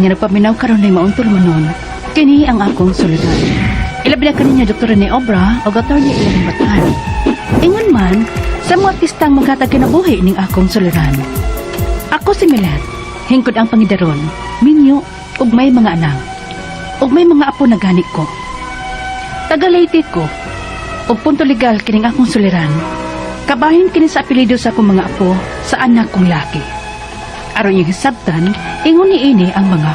nga nagpaminaw karon na maong tulumanon. Kini ang akong suliran. Ilabi na kaninya Dr. Rene Obra o Attorney Elaine Batan. Ingon man, sa mga artistang maghatag kinabuhi ning akong suliran. Ako si Milet, hingkod ang pangidaron, minyo, ug may mga anak. Ug may mga apo na gani ko. Tagalaytit ko, ug punto legal kining akong suliran. Kabahin kini sa apelido sa akong mga apo sa anak kong laki. Aron yung hisabtan, ingon ni ini ang mga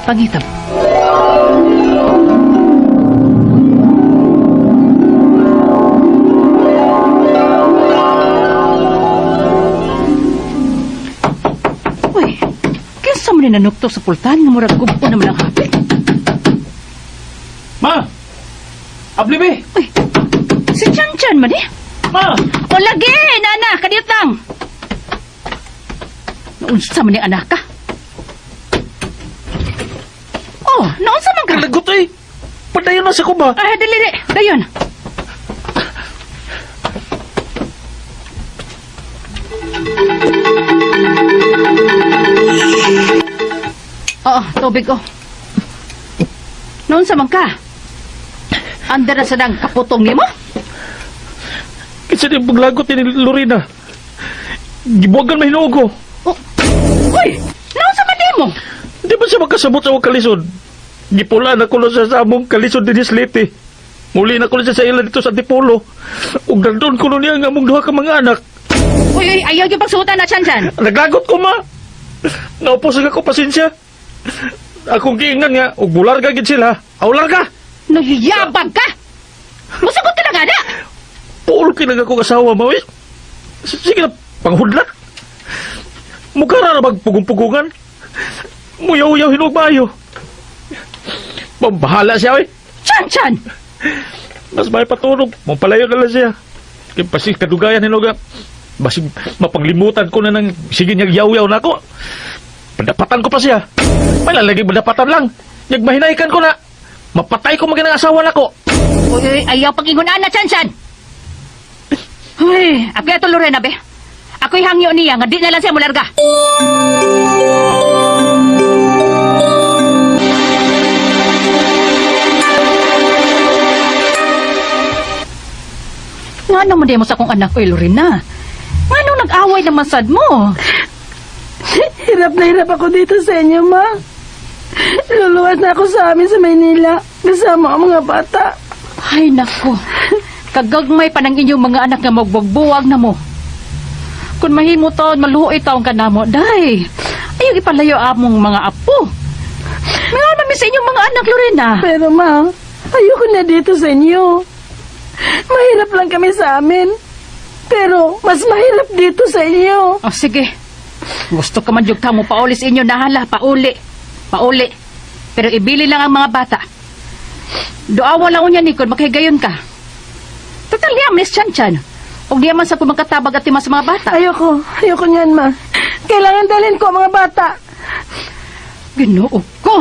pangitab. Uy, kinsa mo ni nanukto sa pultan nga murag gubo naman ang hapit? Ma! Ablibi! Uy, si Chan-Chan man eh. Ma! O lagi, nana, kadiyot lang. Naunsa man ni anak ka? Oh, naunsa man ka? Kalagot eh! Padayon na sa ko ba? Ah, dali, dayon. Oo, tubig ko. Naunsa man ka? Anda na sa nang kaputong ni mo? Kasi din paglagot ni Lorena. Gibuwagan mahinuog ko. Oh, uy! Naunsa man di mo? Di ba siya magkasabot sa akong kalisod? Gipula na ko siya sa among kalisod din Islete. Muli na ko siya sa ilan dito sa Antipolo. Ug nandun ko niya nga among duha ka mga anak. Uy, ayaw yung pagsutan na, Chan-Chan. Naglagot ko, ma. Naupos ako pasensya. Akong giingan nga, ug bular ka gid sila. Aular ka. Nagyabag ka! Musagot ka na nga na! Puol kinag ako kasawa, ma. Sige na, panghudla. Mukara na magpugong-pugungan. Muyaw-yaw hinog mayo. Pambahala siya, oy. Chan-Chan! Mas may patunog. Mampalayo na lang siya. Kaya pasig kadugayan hinog. Basig mapaglimutan ko na ng sige niyag yaw-yaw na ako. Pendapatan ko pa siya. May lalaging pendapatan lang. Niyag mahinaikan ko na. Mapatay ko magandang asawa na ko. Uy, ayaw pag-ingunan na, Chan-Chan! Uy, ako yato Lorena, be. Ako'y hangyo niya, nga di na lang siya mularga. Nga naman di mo sa kong anak, uy, Lorena. Nga nung nag-away ng masad mo? Hirap na hirap ako dito sa inyo, ma. Luluwas na ako sa amin sa Maynila. Kasama ang mga bata. Ay, nako. Kagagmay pa ng inyong mga anak nga magbagbuwag na mo. Kung mahimo taon, maluoy taong ka na mo. Day, ayaw ipalayo among mga apo. Mga namin sa inyong mga anak, Lorena. Pero, ma, ayoko na dito sa inyo. Mahirap lang kami sa amin. Pero, mas mahirap dito sa inyo. Oh, sige. Gusto ka man yung mo paulis inyo, nahala, pauli. Pauli. Pero ibili lang ang mga bata. Doawa lang unya, Nikon, makigayon ka. Total niya, Miss Chan-Chan. Huwag niya man sa kumagkatabag at timas sa mga bata. Ayoko niyan, ma. Kailangan dalhin ko ang mga bata. Ginoo ko.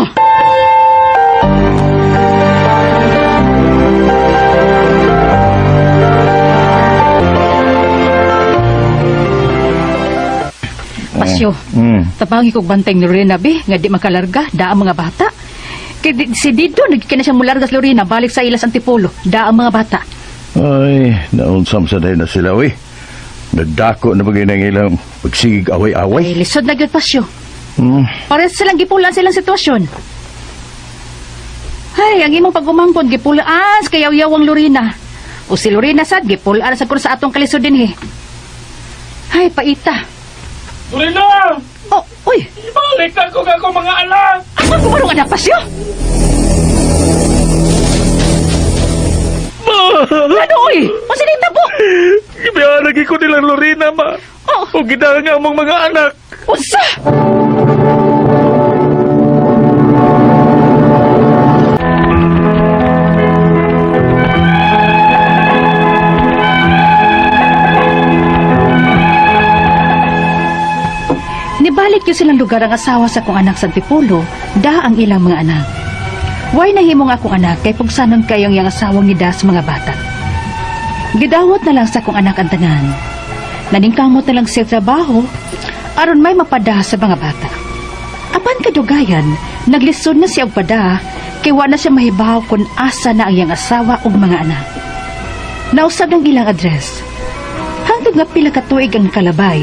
Pasyo, tabangi kong bantay ni Lorena, be, nga di makalarga, da ang mga bata. Kaya si Dito, nagkina siyang mulargas Lorena, balik sa ilas Antipolo, da ang mga bata. Ay, naunsam sa day na sila, we. Nagdako na bagay ng ilang pagsigig away-away. Ay, lisod na gyud Pasyo. Pares silang gipulaan silang sitwasyon. Ay, ang imong pag-umangkon, gipulaan sa kayaw-yawang Lorena. O si Lorena sad, gipulaan sa kung sa atong kalisod din, he. Ay, paita. Lorena! Oh, uy! Ibalik ako mga anak! Ako kumarong anak, Pasyo? Ano, uy? O sinita po? Ibiharagi ko nilang Lorena, ma. Oh. O gidanga mong mga anak. Usa! Nibalik yun silang lugar ang asawa sa kong anak sa Antipolo, da ang ilang mga anak. Way nahimong akong anak kay pugsanon kayong yang asawang ni da sa mga bata. Gidawat na lang sa kong anak ang tanan. Naningkamot na lang siya trabaho, aron may mapada sa mga bata. Apan kadugayan, naglisod na si Agpada, kay wa na siya mahibaw kung asa na ang iyang asawa ug mga anak. Nausab ng ilang address. Hangtod nga pila ka tuig ang kalabay,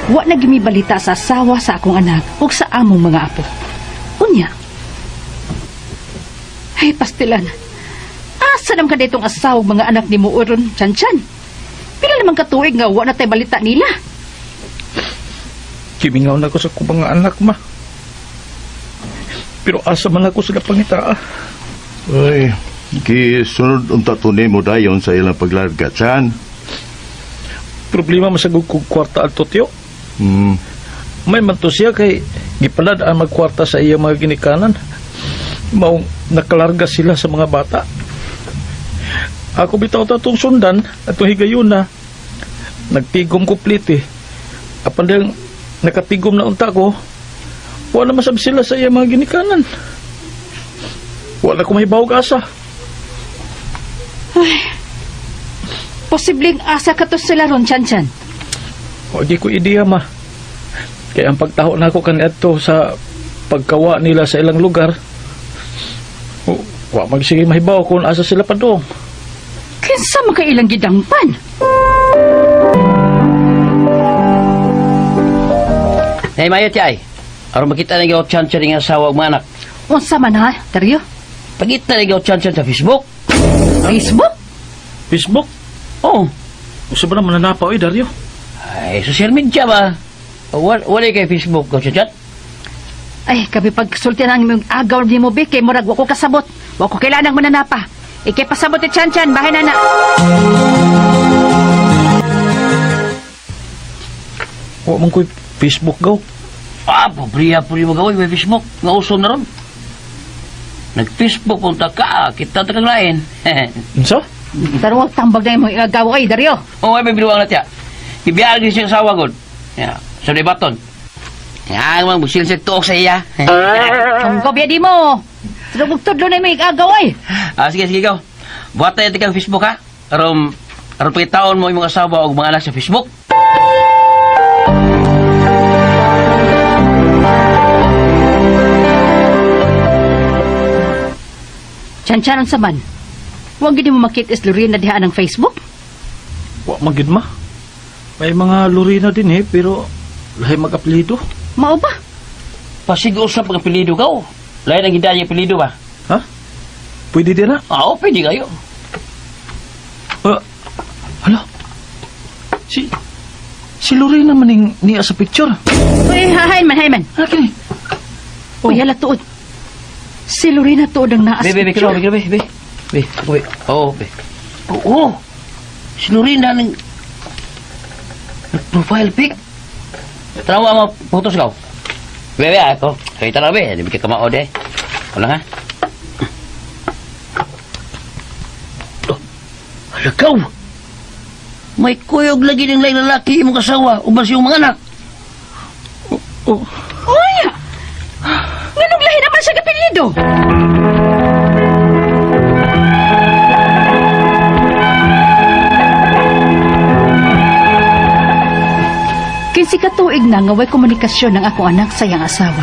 wa na gimibalita sa asawa sa akong anak ug sa among mga apo. Unya. Ay, pastilan. Asa naman ka ditong asawa ug mga anak ni mo uron, Chan-chan? Pila naman ka tuig nga wa na tay balita nila. Kimingaw na ko sa kong mga anak, ma. Pero asa man ako sila pangitaa. Uy, kisunod unta tunay mo dayon sa ilang paglarga, Chan. Problema masagog kong kwarta at totyo. May manto siya kay gipalad ang magkwarta sa iyang mga ginikanan. Maong nakalarga sila sa mga bata. Ako bitaw tatong sundan at higayon na. Nagtigom kupliti. Apan dahil nakatigom na unta ko, wala masab sila sa iyang mga ginikanan. Wala ko mahibawag asa. Posibleng asa ka to sila ron, Chan-chan. Huwag ko ideya, ma. Kaya ang pagtaho na ako kanito sa pagkawa nila sa ilang lugar, wa magsige mahibaw kung asa sila pa doon. Kinsa makailang gidangpan? Hey, mayo ti ay. Aron makita na gaw Chan-chan ng asawa ug mga anak. Unsa man ha, Dario? Pagita na gaw Chan-chan sa Facebook. Facebook? Facebook? Oh, Gusto ba naman nanapaw Dario? ay social media ba? Wala kay Facebook gaw Chan-chan. Ay, kami pagsulti na ang imong agaw ni mo, Be, kay murag wako kasabot. Wako kailanang mananapa. Ikay pasabot ni Chan-chan, bahay na na. Huwag mong ko'y Facebook gaw. Pobriya po rin magawin may Facebook. Nga uso na ron. Nag-Facebook punta ka, kita ta kang lain. Unsa? Pero wag tambag na imong agaw ay, Dario. May biluwang na tiya. Ibiyag din siya asawa god. Yeah, sa debaton. Yan, mang busil siya tuok sa iya. Ang gobya di mo. Tudlo na imong agaw ay. Sige, gaw. Buhat tayo kang Facebook ha. Aron pagkitaon mo yung mga asawa o mga anak sa Facebook. Chan-chan sa man. Wag gid mo makit is Lorena diha ng Facebook. Huwag magid, ma. May mga lurina din pero lahi mag-apelido. Mao ba? Pasigo sa pagpilido ka o. Lain ang hidaya yung pilido ba? Ha? Pwede din na? Oo, pwede kayo. Hala? Si Lorena maning niya sa picture. Uy, hayman. Akin Uy, hala tuod. Si Lorena tuod ang naas. Be. Oo, be. Oo. Si Lorena ng profile pic. Tanawa mo, photos ka. Be, ako. Kaya tala, be. Hindi ka kamao, de. Wala nga. Halakaw! May kuyog lagi ng lain lalaki imong kasawa o basi yung mga anak. Uy! Nganong lahi naman sa kapilido? Kinsi katuig na nga way komunikasyon ng akong anak sa iyang asawa.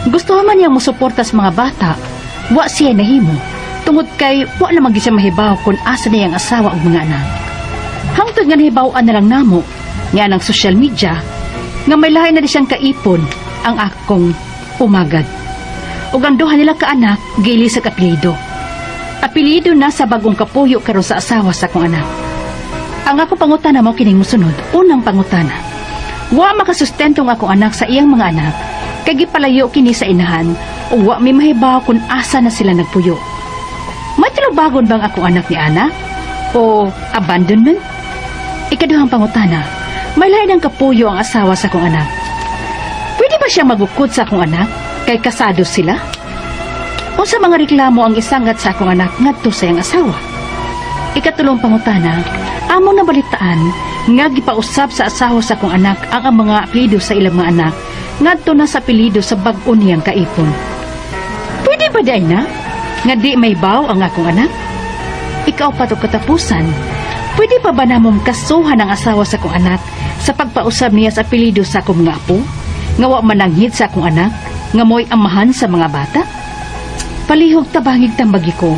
Gusto man niyang musuporta sa mga bata, wa siya nahimo. Tungod kay wa na magi siya mahibaw kung asa na iyang asawa ug mga anak. Hangtod nga nahibaw-an na lang namo nga ng social media nga may lahi na di siyang kaipon ang akong umagad. Ug ang duha nila ka anak gili sa apelyido. Apelyido na sa bagong kapuyo karon sa asawa sa akong anak. Ang ako pangutana mo kining mosunod. Unang pangutana. Wa makasustento ang akong anak sa iyang mga anak kay gipalayo kini sa inahan o wa may mahibaw kung asa na sila nagpuyo. May tinubagon bang akong anak ni Ana? O abandonment? Ikaduhang pangutana, may lain ng kapuyo ang asawa sa akong anak. Pwede ba siya magukod sa akong anak kay kasado sila? O sa mga reklamo ang isangat sa akong anak ngadto sa iyang asawa? Ikatulong pangutana, among nabalitaan nga gipausab sa asawa sa akong anak ang mga apelyido sa ilang mga anak ngadto na sa apelyido sa bag-o niyang kaipon. Pwede ba day na? Nga di may baw ang akong anak? Ikaw pa to katapusan. Pwede pa ba namong kasuhan ang asawa sa akong anak sa pagpausab niya sa apelyido sa akong mga apo? nga wa mananghit sa akong anak nga mo'y amahan sa mga bata? Palihog tabangig tambagi ko.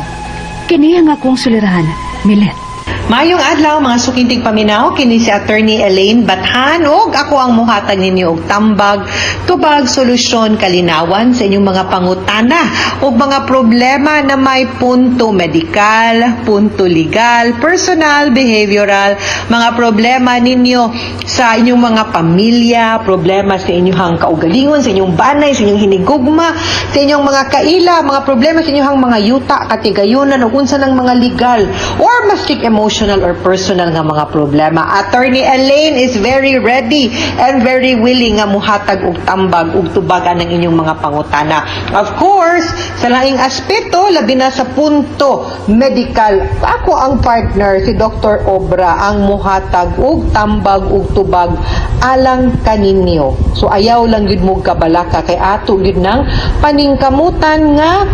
Kini ang akong sulirahan, Milet. Mayong adlaw mga sukintig paminaw, kini si Attorney Elaine Bathan ug ako ang muhatag ninyo og tambag tubag solusyon kalinawan sa inyong mga pangutana ug mga problema na may punto medikal, punto legal, personal, behavioral, mga problema ninyo sa inyong mga pamilya, problema sa inyong kaugalingon, sa inyong banay, sa inyong hinigugma, sa inyong mga kaila, mga problema sa inyong mga yuta, katigayunan ug unsa ng mga legal or mastik emotional or personal nga mga problema. Attorney Elaine is very ready and very willing nga muhatag og tambag ug tubagan ng inyong mga pangutana. Of course, sa laing aspeto, labi na sa punto medical, ako ang partner, si Dr. Obra, ang muhatag og tambag ug tubag alang kaninyo. So ayaw lang gid mo kabalaka kay ato gid nang paningkamutan nga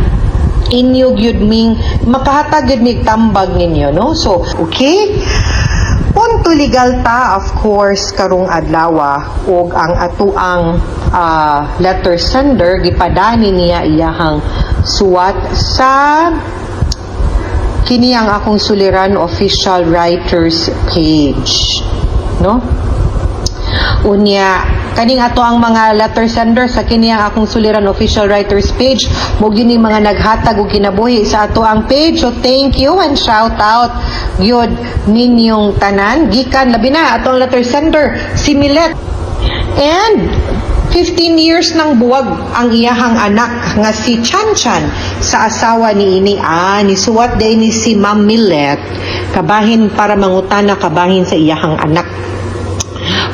inyo gyud ming makahatag gyud mig tambag ninyo, no? So, okay? Punto legal ta, of course, karong adlaw og ang atuang letter sender gipadani niya iyahang suwat sa kini ang akong suliran official writers page, no? Unya, kaning ato ang mga letter sender sa kini ang akong suliran official writers page, mo gyud ni mga naghatag og kinabuhi sa ato ang page. So thank you and shout out gyud ninyong tanan gikan labi na ato ang letter sender si Milet. And 15 years nang buwag ang iyahang anak nga si Chan Chan sa asawa ni ini ni suwat day ni si Ma'am Milet kabahin para mangutana kabahin sa iyahang anak.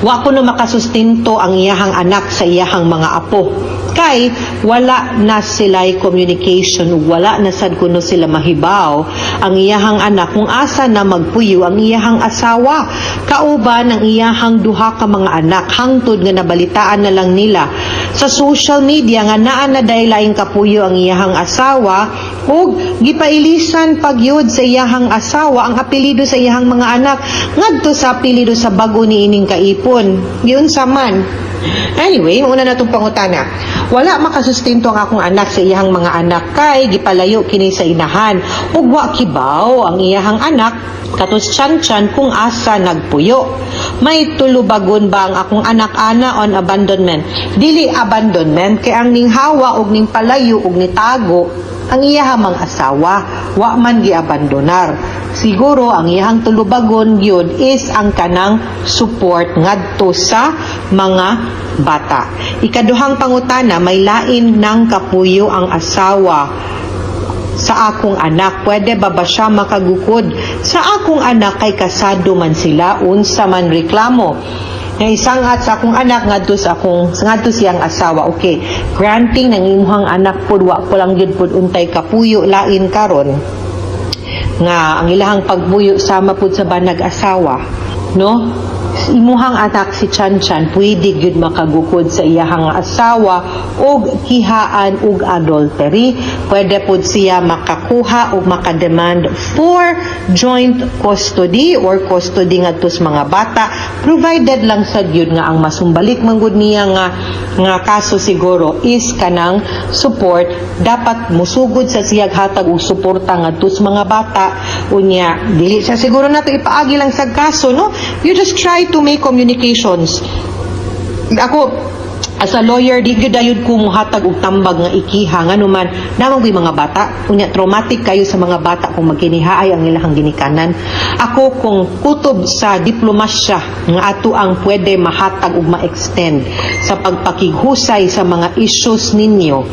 Wa ko na makasustinto ang iyahang anak sa iyahang mga apo. Kay wala na sila'y communication, wala na sad kuno sila mahibaw ang iyahang anak kung asa na magpuyo ang iyahang asawa. Kauban ang iyahang duha ka mga anak hangtod nga nabalitaan na lang nila sa social media nga naa na dahil laing kapuyo ang iyahang asawa ug gipailisan pagyud sa iyahang asawa ang apelyido sa iyahang mga anak ngadto sa apelyido sa bag-o ni ining kaipon. Yun sa man. Anyway, una na itong pangutana. Wala makasustinto ang akong anak sa iyahang mga anak kay gipalayo kini sa inahan. Ug wa kibaw ang iyahang anak katus Chan-Chan kung asa nagpuyo. May tulubagon ba ang akong anak ana on abandonment? Dili abandonment kay ang ning hawa og ning palayo og nitago ang iyahang mga asawa, wa man giabandonar. Siguro ang iyahang tulubagon gyud is ang kanang support ngadto sa mga bata. Ikaduhang pangutana, may lain ng kapuyo ang asawa sa akong anak. Pwede ba siya makagukod sa akong anak kay kasado man sila unsa man reklamo? Nga isangat sa akong anak ngadto siyang asawa. Okay, granting nang imuhang anak pud wa ko lang gyud pud untay kapuyo lain karon nga ang ilahang pagbuyo sama pud sa banag asawa, no? Imuhang anak si Chan Chan pwede gyud makagukod sa iyahang asawa og kihaan og adultery. Pwede pud siya makakuha og makademand for joint custody or custody ngadto sa mga bata, provided lang sad yun nga ang masumbalik manggod niya nga kaso siguro is kanang support. Dapat musugod sa siyag hatag og suporta ngadto sa mga bata. Unya dili siya siguro nato ipaagi lang sa kaso, no? You just try to make communications. Ako as a lawyer, di gyud ayud ko muhatag og tambag nga ikiha nganuman namang mga bata. Unya traumatic kayo sa mga bata kung magkinihaay ang ilahang ginikanan. Ako kung kutob sa diplomasya nga ato ang pwede mahatag ug ma-extend sa pagpakighusay sa mga issues ninyo,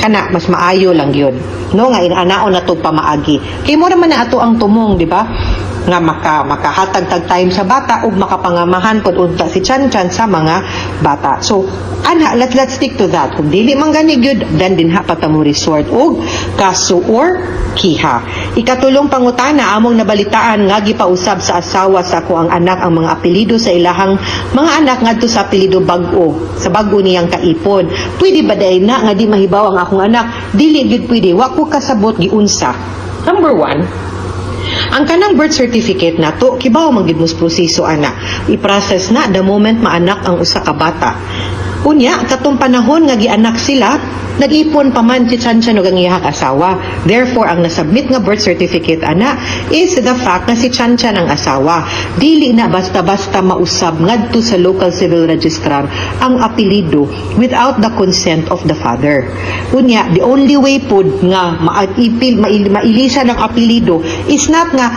kana mas maayo lang yun, no? Nga inanaon na to pamaagi kay mo naman na ato ang tumong, di ba, nga makahatag tag time sa bata ug makapangamahan pod unta si Chan Chan sa mga bata. So let's stick to that. Kung dili man gani gyud, then dinha patamo resort og kaso or kiha. Ikatulong pangutana, among nabalitaan nga gipausab sa asawa sa ako ang anak ang mga apelyido sa ilahang mga anak ngadto sa apelyido bag-o sa bag-o niyang kaipon. Pwede ba day na nga di mahibaw ang akong anak? Dili gyud pwede. Wa ko kasabot giunsa. Number 1, ang kanang birth certificate na to, kibaw manggid mos proseso ana. I-process na the moment maanak ang usa ka bata. Unya, katong panahon nga gianak sila, nag-ipon pa man si Chanchan og ang iyahang asawa. Therefore, ang nasubmit nga birth certificate ana is the fact na si Chanchan ang asawa. Dili na basta-basta mausab ngadto sa local civil registrar ang apelido without the consent of the father. Unya, the only way pod nga mailisan ang apelido is not nga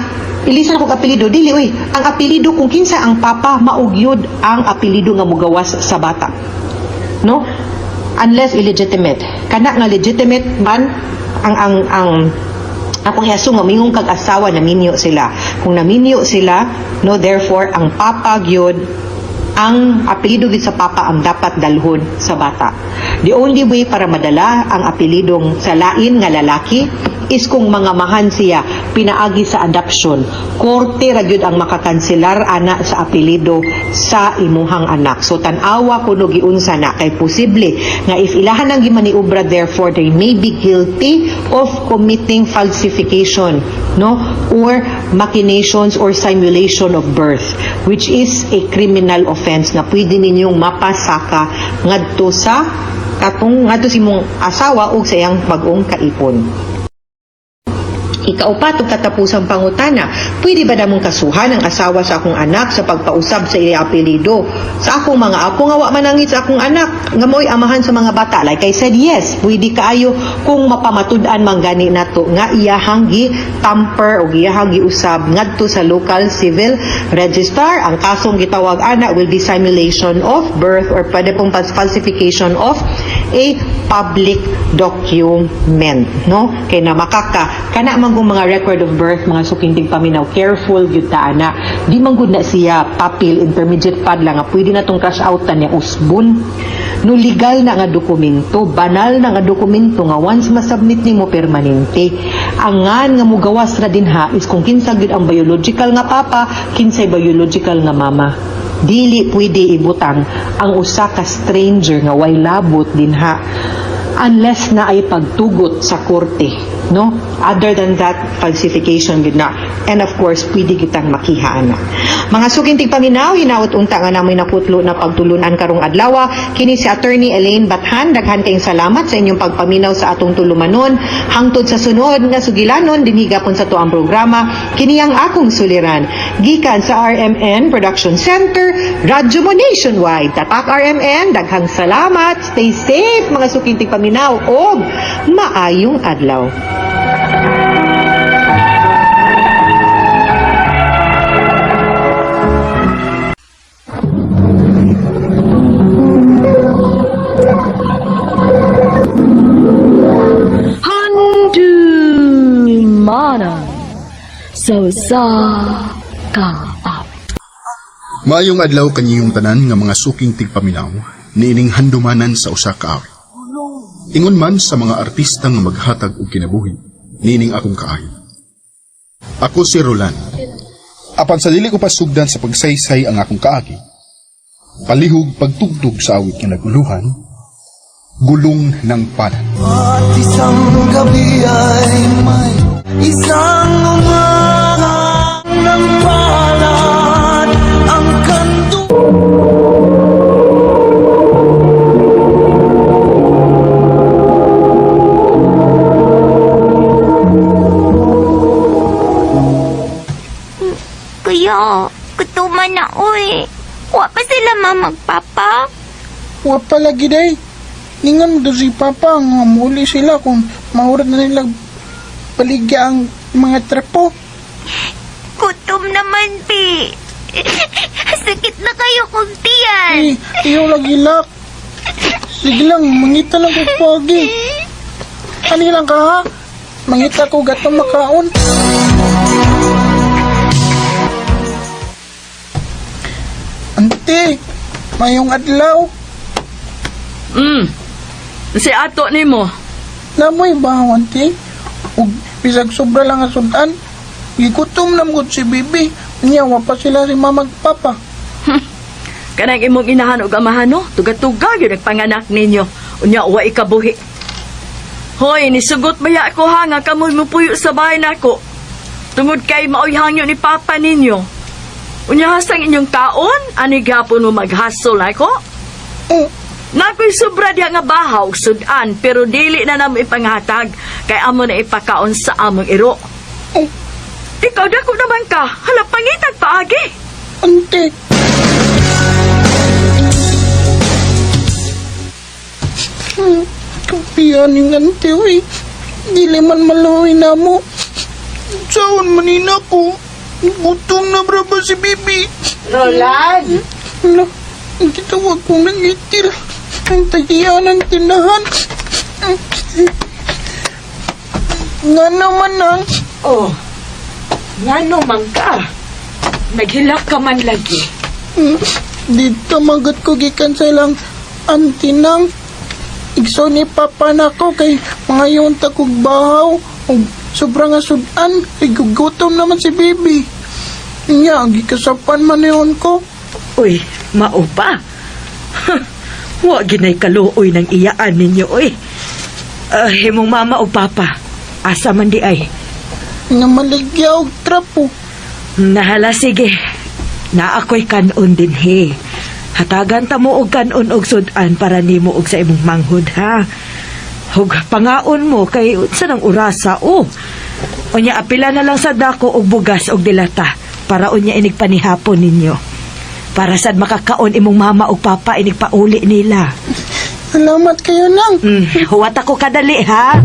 ilisan ko apelido, dili oy. Ang apelido kung kinsa ang papa maugyod ang apelido nga mugawas sa bata. No? Unless illegitimate. Kana nga legitimate man ang akong iaso nga mingong kag-asawa naminyo sila. Kung naminyo sila, no, therefore ang papa gyud ang apelido gid sa papa ang dapat dalhon sa bata. The only way para madala ang apelidong sa lain nga lalaki is kung mangamahan siya pinaagi sa adoption. Korte ra gyud ang makakanselar ana sa apelido sa imuhang anak. So tan-awa kuno giunsa na kay posible nga if ilahan ang gimaniubra, therefore they may be guilty of committing falsification, no, or machinations or simulation of birth, which is a criminal offense na pwede ninyong mapasaka ngadto sa ngadto si mong asawa o sa iyang bagong kaipon. Ikaupat, katapusang pangutana, pwede ba namong kasuhan ang asawa sa akong anak sa pagpausab sa iya apelido? Sa akong mga apo nga wa manangit sa akong anak, nga mo'y amahan sa mga bata. Like I said, yes, pwede kaayo kung mapamatud-an man gani nato nga iyahang gi-tamper o iyahang gi-usab ngadto sa local civil registrar. Ang kasong gitawag ana will be simulation of birth or pwede pong falsification of a public document, no? Kay na makaka kana man kung mga record of birth, mga sukintig paminaw, careful gyud ta ana. Di man gud na siya papel intermediate pad lang nga pwede na tong crash outan niya usbon. No legal na nga dokumento, banal na nga dokumento nga once masubmit nimo permanente. Angan nga mugawas ra dinha is kung kinsa gyud ang biological nga papa, kinsay biological nga mama. Dili pwede ibutang ang usa ka stranger nga way labot dinha unless na ay pagtugot sa korte, no? Other than that, falsification gid na. And of course, pwede kitang makihaan na. Mga sukintig paminaw, hinaut unta nga namin nakutlo na pagtulunan karong adlaw. Kini si Attorney Elaine Bathan, daghan kayong salamat sa inyong pagpaminaw sa atong tulumanon. Hangtod sa sunod nga sugilanon, dinhigapon sa tuang programa, kini ang akong suliran. Gikan sa RMN Production Center, radyo mo nationwide. Tatak RMN, daghang salamat. Stay safe, mga sukintig paminaw, o maayong adlaw. Mana so sa ka Maayong adlaw kanyong tanan nga mga suking tigpaminaw niining handumanan sa usa ka awit. Ingon man sa mga artista nga maghatag og kinabuhi niining akong kaayo. Ako si Roland. Apan sa dili ko pasugdan sa pagsaysay ang akong kaagi, palihog pagtugtog sa awit nga naguluhan, gulong ng panan. At isang gabi ay may isang umaga ng palad ang kanto. Kuya, kutuman na uy. Wa pa sila mamagpapa? Wa pala giday. Ningan do si Papa nga muli sila kung mahurat na nila paligya ang mga trepo. Gutom naman, Pi. Sakit na kayo kong tiyan. Iyo lagi lak. Sige lang, mangita lang ko pagi. Ani lang ka ha? Mangita ko gatong makaon. Ante, mayong adlaw. Si ato nimo. Namoy ba, ante? Ug bisag sobra lang ang sudan. Gigutom na mo si Bibi. Niyawa pa sila si Mamag Papa. Kanang imong inahan og amahan no, tuga-tuga gyud nagpanganak ninyo. Unya wa ikabuhi. Hoy, nisugot baya ko ha nga kamoy mo puyo sa bahay nako. Tungod kay maoy hangyo ni Papa ninyo. Unya hasang inyong taon, ani gapon mo maghasol ako? Oh, Nakoy sobra diha nga bahaw, sudan, pero dili na namo ipanghatag. Kay amo na ipakaon sa among iro. Oh, Ikaw dako naman ka, hala pangitag paagi. ante. Kapiyan yung ante, uy. Dili man maluwi na mo. Saan manina ko? Gutom na braba si Bibi. Roland! Hala, ang kitawag kong nangitil. Ang tagiyan ng tinahan. Nga naman ang... Oh, ngano man ka? Naghilak ka man lagi. Dito magot ko gikan sa ilang antinang. Igso ni Papa na ko kay mga yung takog bahaw. O sobrang asudan. Ay gugutom naman si Bibi. Nya, gikasapan man yun ko. Uy, mao ba? Wa ginay kaluoy ng iyaan ninyo, uy. Himong mama o papa, asa man di ay. Namaligya og trapo. Nahala, sige. Na ako'y kanon din, he. Hatagan ta mo og kanon og sudan para nimo og sa imong manghud, ha? Hug pangaon mo kay unsa nang urasa, oh. Unya apila na lang sa dako og bugas og dilata para unya inig panihapon ninyo. Para sad makakaon imong mama o papa inig pauli nila. Salamat kayo nang. Huwat ako kadali, ha?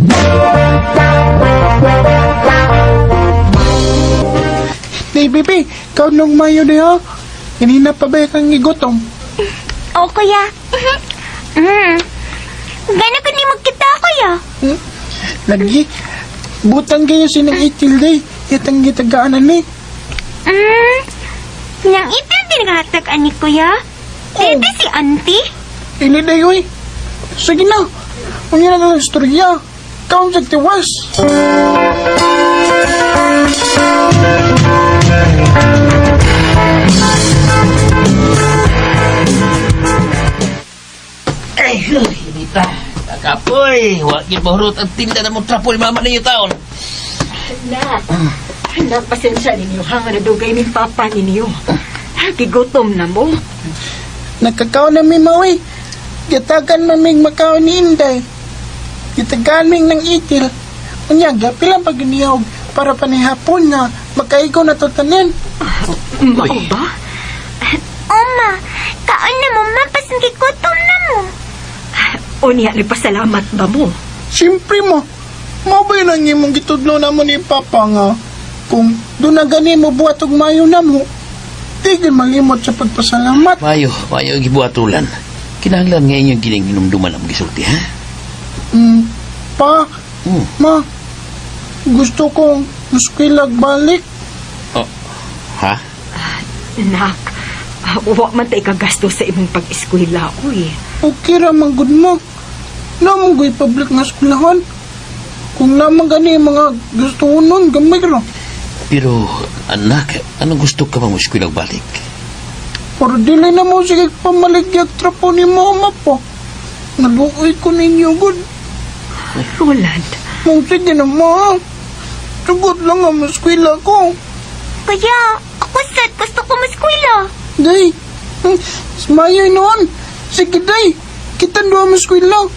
Hey, Bibi, ikaw nung mayo niya. Kanina pa ba kang igutom? O, kuya. Gano'n ka ni magkita, kuya? Lagi, butang kayo sinang itil day. Itang gitagaanan ni. Nang itil din hatag ani, kuya? Dito si auntie? Ili day, uy. Sige na. Unya na ng istorya. Kaon sa tiwas. Ay, hindi pa. Kapoy, wakil mahurot ang tinda na mong trapo ni mama ninyo taon. Anak, pasensya ninyo ha, nga nadugay ni Papa ninyo. Gigutom na mo. Nakakaon na mi mawi. Gitagan maming makaon ni Inday. Gitagan ming ng itil. Unya, gapilang pag-iniyog para panihapon na makaigo na tutanin. Mao ba? Oma, kaon na mo, mapasin kikutom na mo. Unya, pasalamat ba mo? Siyempre mo. Mabay na nga mong gitudlo na mo ni Papa nga. Kung doon na gani mo buhat og mayo na mo, tigil malimot sa pagpasalamat. Mayo gibuatulan. Kinahanglan nga inyong gining hinumduman ang gisulti, ha? Pa, ma, gusto kong muskilag balik. Oh, ha? Nak, wa man tay kagasto sa imong pag-eskwela, uy. Okay ra man gud mo. Namang go'y public nga eskwelahan. Kung namang gani mga gusto nun, gamay ra. Pero, anak, anong gusto ka bang muskulag balik? Pero dili na mo sige pamaligyag trapo ni mama po. Naluoy ko ninyo gud. Roland, Mong sige na ma. Sugot lang ang eskwela ko. Kuya, ako sad gusto ko maskwela. Day, smayoy noon. Sige day, kita doon ang eskwela.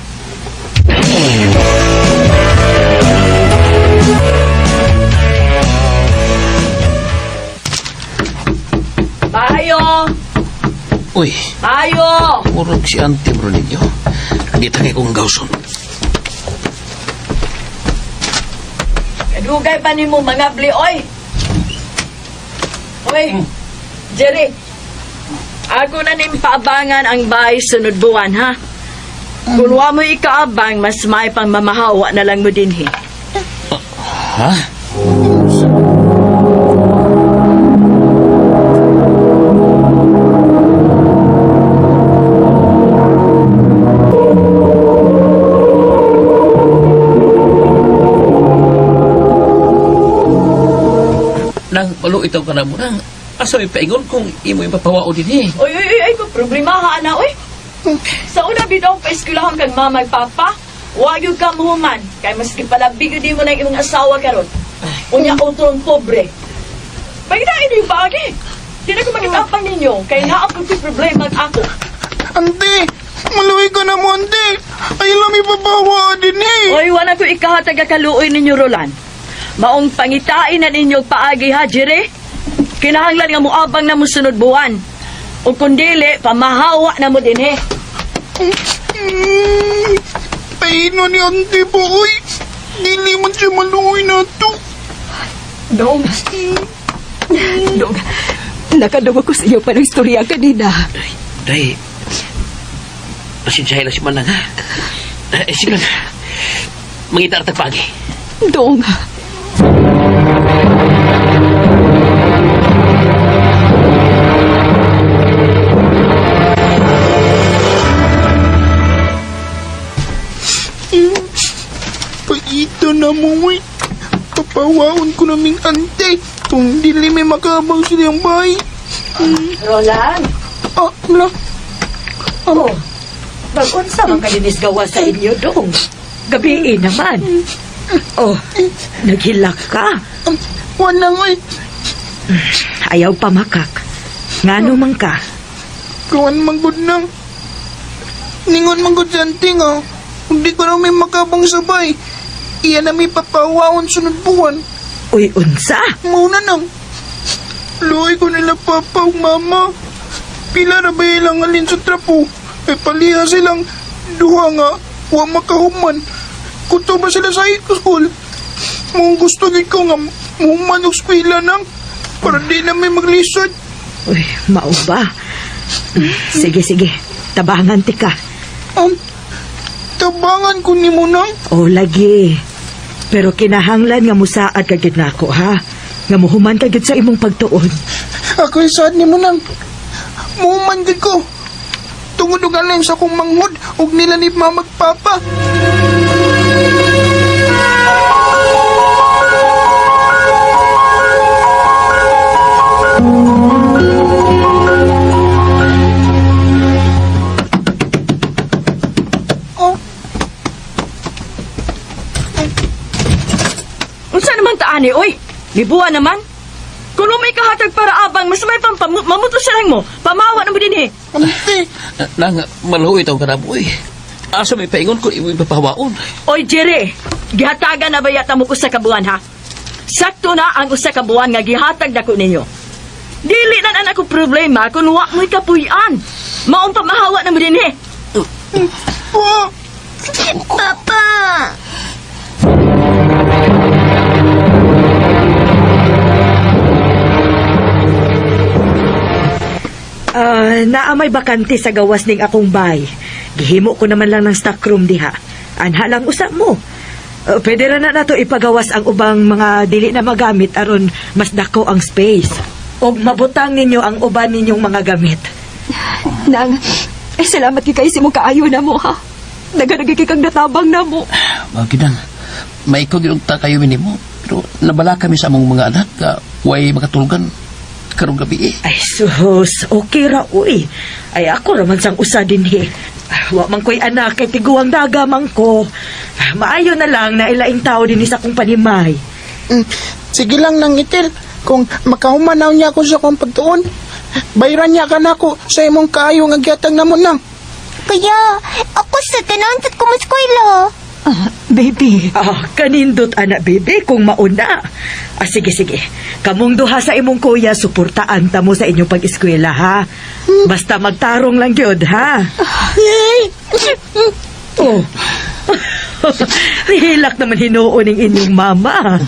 Tayo! Uy, Tayo! urog si auntie bro ninyo. Kita kay kong gawson. Kadugay pa ni mo mga bli, oy! Oy! Jerry! Ako na ning paabangan ang bahay sunod buwan, ha? Kung wa mo ikaabang, mas may pang mamahawa na lang mo din, he. Ha? Nang palo itaw ka na mo nang asa may paingon kung imo yung papawao din eh. Oy, ay, problema ha, ana, oy! Sa una bitaw pa eskwelahan kang mama ug papa, wa gyud ka muhuman kay maski palabig di mo na imong asawa karon. Unya utron pobre. Pagdain yung bagay. Di na ko makitapang ninyo kay naapod ko problema ako. Ante, Maluwi ka na mo, ante. Ay lang ipapawa din eh. Oy, wala ko ikahatag kaluoy ninyo, Roland. Maong pangitain na ninyo paagi ha, Jere. Kinahanglan nga muabang na mo sunod buwan. O kundili, pamahawa na mo din eh. Paino ni ante po, uy. Dili man siya maluwi na to. Dong. Dong. Nakadawa ko sa iyo pa ng istorya kanina. Day, pasensyahin lang si Manang, ha? Sige lang. Mangita at pagi. Dong. Paito na mo, uy. Papawaon ko naming ante. Kung dili may makabang silang bahay. Roland? Ah, wala. Oh, bagunsa man ka dinis gawa sa inyo, Dong. Gabi naman. Oh, naghilak ka. Wala nga eh. Ayaw pa makak. Ngano man ka? Kawan manggod nang. Ningon manggod sa ante nga. Hindi ko na may makabang sabay. Iyan na may papawaon sunod buwan. Uy, unsa? Mauna nang. Luoy ko nila papa o mama. Pila na ba ilang alin sa trapo? Ay paliha silang duha nga. Wa makahuman. Kuto ba sila sa school? Mung gusto ko nga muhuman o skwila nang. Para di na may maglisod. Uy, mao ba? Sige, sige. Tabangan ti ka. Tabangan ko ni mo nang. O, lagi. Pero kinahanglan nga musaad kagid nako, ha? Nga muhuman kagid sa imong pagtuon. Ako'y sad ni mo nang. Muhuman gid ko. Tungod og alin sa akong manghod ug nila ni mamagpapa. Unsa naman taani, oy? Libuan naman. Kung may kahatag para abang, mas may mamutos siya lang mo. Pamawa na mo din eh. Ante. Nang, malaho itong kanaboy. Asa may paingon ko iwi papawaon. Oy, Jerry, gihatagan na ba yata mo usa ka buwan, ha? Sakto na ang usa ka buwan nga gihatag dako ninyo. Dili na ako problema kung wa mo'y kapuy-an. Maong pamahawa na mo din eh. Papa! Naamay bakante sa gawas ning akong bay. Gihimo ko naman lang ng stockroom diha. Anha lang usap mo. Pwede ra na nato ipagawas ang ubang mga dili na magamit aron mas dako ang space. Og mabutang ninyo ang uban ninyong mga gamit. Nang, salamat kay kayo si mong kaayo na mo, ha? Naganagay kang natabang na mo. Maginang, may ikaw ginugta kayo minimo. Pero nabala kami sa among mga anak. Way makatulgan. Karong gabi eh. Ay sus, okay ra uy. Ay ako raman sang usa din he. Wa man ko'y anak kay tiguang dagamang ko. Maayo na lang na ilaing tao din sa kong panimay. Sige lang nang itil. Kung makahumanaw niya ako sa kong pagtuon, bayran niya ka na ako sa imong kaayo nga gihatag na mo nang. Kaya, ako sa tinantat ko maskwela. Baby. Kanindot anak bebe kung mauna. Sige sige. Kamong duha sa imong kuya suportaan ta mo sa inyong pag-eskwela ha. Basta magtarong lang gyud ha. Oh. Hilak naman hinuon ng inyong mama.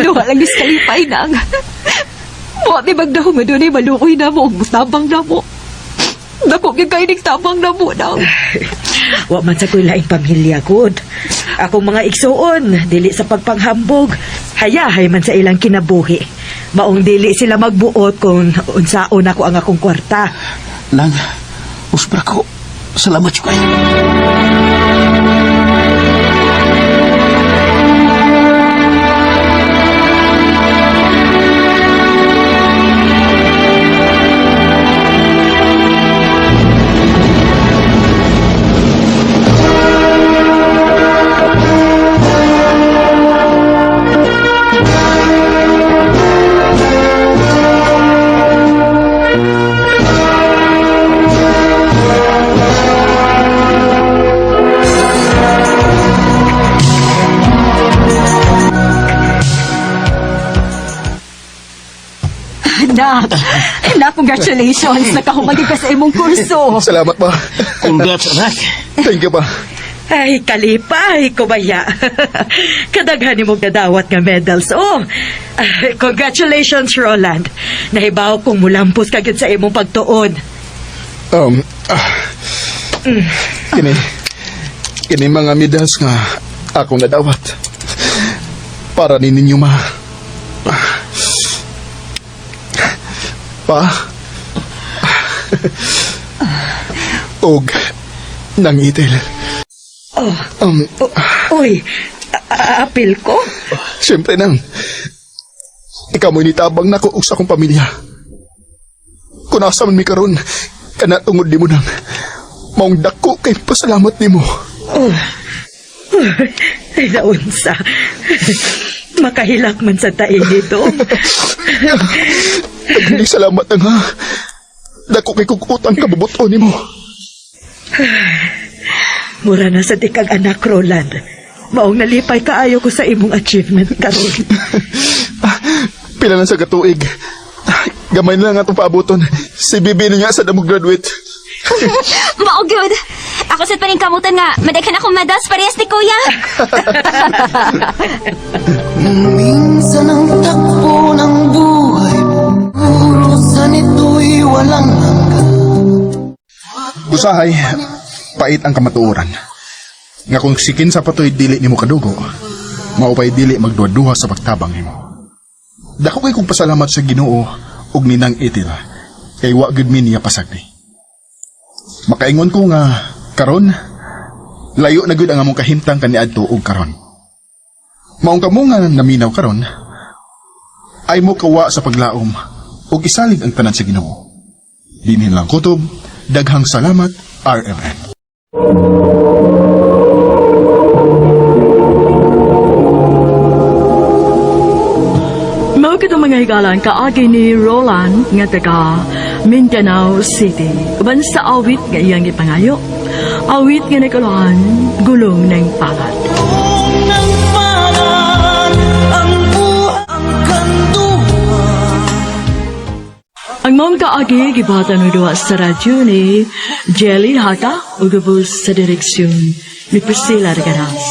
Duha lang iskalipay nang. Wa may magdahong nga doon ay malukoy na mo. Tabang na mo. Dako yung kayo tabang na mo daw. Wa man sa kuy laing pamilya good. Akong mga igsuon, dili sa pagpanghambog, hayahay man sa ilang kinabuhi. Maong dili sila magbuot kung unsaon ako ang akong kwarta. Nang, uspra ko. Salamat siya kayo. anak. Na, congratulations. Nakahumagi ka sa imong kurso. Salamat pa. Congrats, anak. Thank you pa. Ay, kalipay, kubaya. Kadaghan mo gadawat nga medals. Oh, congratulations, Roland. Nahibaw kong mulampos kagad sa imong pagtuon. Kini mga medals nga akong nadawat. Para ni ninyo ma. Pa. Og nang itil. Uy, apil ko? Siyempre nang. Ikaw mo'y nitabang na ko sa akong pamilya. Kung nasa man mi karon, kana tungod di mo nang. Maong dako kay pasalamat ni mo. Ay, naunsa. Makahilak man sa tae nito. Naging salamat ang ha. Dako kay kukutang kabubuto ni mo. Mura na sa tikag anak, Roland. Maong nalipay kaayo ko sa imong achievement karon. Pila na sa katuig. Gamay na lang atong paabuton. Si Bibi na niya sa damog graduate. Mao good. Ako sa paning kamutan nga, madaghan akong medals parehas ni kuya. Minsan ang takbo ng buhay, urusan ito'y walang hanggan. Usahay, pait ang kamatuoran. Nga kung sikin sa patoy dili ni mo kadugo, maupay dili magduwa-duha sa pagtabang nimo. Dako kay kong pasalamat sa Ginoo ug ninang Itil, kay wa gud mi niya pasagdi. Makaingon ko nga karon layo na gud ang among kahimtang kaniadto ug karon. Maong kamo nga naminaw karon ay mo kawa sa paglaom ug isalig ang tanan sa Ginoo. Dinhin lang kutob, daghang salamat RMN. Mao kita mga higalan kaagi ni Roland nga taga Mindanao City. Uban sa awit nga iyang ipangayo. Awit nga nagkalahan, gulong ng palad. Ng palad, ang buhay, ang kanduhan. Ang mga kaagi, gibatan ng duwa sa radyo ni Jelly Hata, ugabos sa direksyon ni Priscilla Regaras.